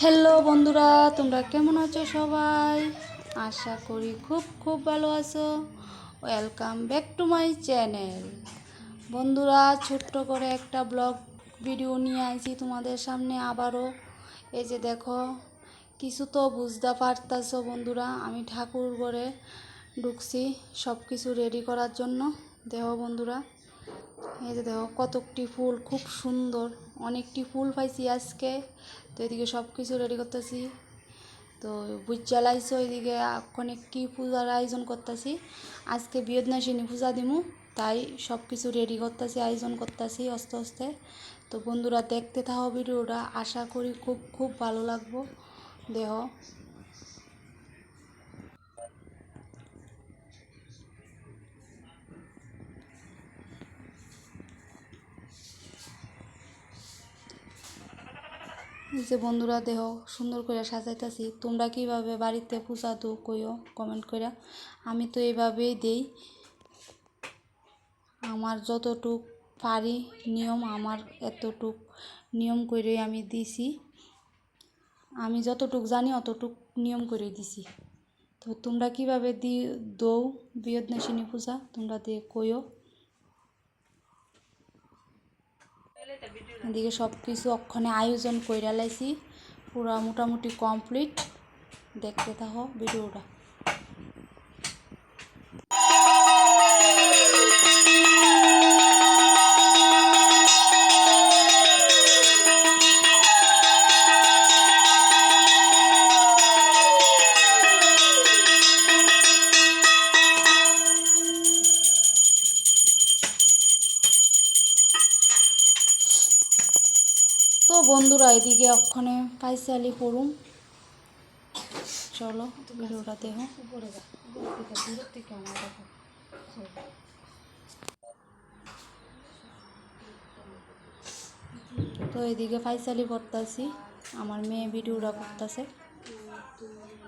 Hello বন্ধুরা, তোমরা কেমন আছো সবাই? আশা করি খুব খুব ভালো আছো। Welcome back to my channel. বন্ধুরা, ছোট্ট করে একটা ব্লগ ভিডিও নিয়ে আইছি তোমাদের সামনে আবারও। এই যে দেখো, কিছু তো বুঝতে পারতাছো বন্ধুরা, আমি ঠাকুর ঘরে ঢুকছি সব কিছু রেডি করার জন্য। দেখো বন্ধুরা, এই যে দেখো কতকটি ফুল, খুব সুন্দর অনেকটি ফুল পাইছি আজকে। তো এদিকে সব কিছু রেডি করতেছি। তো বুঝ জ্বালাইছো, এদিকে এখন কি পূজার আয়োজন করতেছি। আজকে বিয়দনাশিনী পূজা দিমু, তাই সব কিছু রেডি করতেছি, আয়োজন করতেছি আস্তে আস্তে। তো বন্ধুরা দেখতে থাকো ভিডিওটা, আশা করি খুব খুব ভালো লাগবো। দেহ এই যে বন্ধুরা দেহ সুন্দর করে সাজাইতেছি। তোমরা কিভাবে বাড়িতে পূজা দো কইও কমেন্ট করে। আমি তো এইভাবেই দেই, আমার যতটুক পারি নিয়ম, আমার এতটুক নিয়ম করে আমি দিছি। আমি যতটুক জানি অতটুক নিয়ম করে দিছি। তো তোমরা কিভাবে দৌ বিয়দনাশিনী পূজা তোমরা দিয়ে কইও। এদিকে সব কিছু অক্ষণে আয়োজন কইরা লাইছি, পুরা মোটামুটি কমপ্লিট। দেখতে থাকো ভিডিওটা। তো বন্ধুরা এদিকে অক্ষণে পাইসালি পড়ুম। চলো ভিডিওটা দেখো। তো এদিকে ফাইসালি করতেছি, আমার মেয়ে ভিডিওটা করতেছে।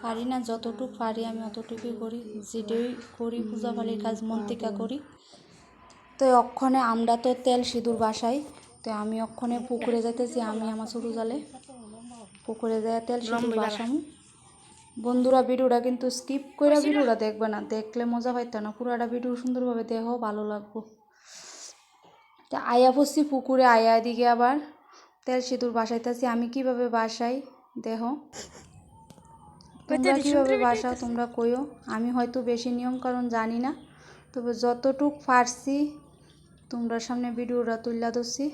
পারি না, যতটুকু পারি আমি অতটুকুই করি, যেটাই করি পূজা পালির কাজ মন থেকে করি। তো অক্ষণে আমরা তো তেল সিঁদুর বাসাই। তো আমি অক্ষণে পুকুরে যাইতেছি, আমি আমার ছোটো জালে পুকুরে যাই তেল সিঁদুর বাসামু। বন্ধুরা ভিডিওটা কিন্তু স্কিপ করে ভিডিওটা দেখবে না, দেখলে মজা পাইতে না। পুরাটা ভিডিও সুন্দরভাবে দেখো, ভালো লাগবো। তা আয়া পড়ছি পুকুরে, আয়া এদিকে আবার তেল সিঁদুর বাসাইতেছি। আমি কিভাবে বাসাই দেখো, তোমরা কীভাবে বাসাও তোমরা কইও। আমি হয়তো বেশি নিয়ম কারণ জানি না, তবে যতটুক পারছি তোমরা সামনে ভিডিওটা তুলে ধরছি।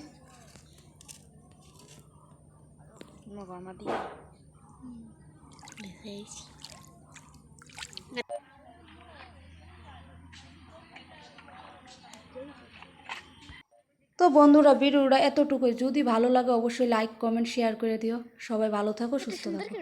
তো বন্ধুরা ভিডিওটা এতটুকুই। যদি ভালো লাগে অবশ্যই লাইক কমেন্ট শেয়ার করে দিও। সবাই ভালো থাকো, সুস্থ থাকো।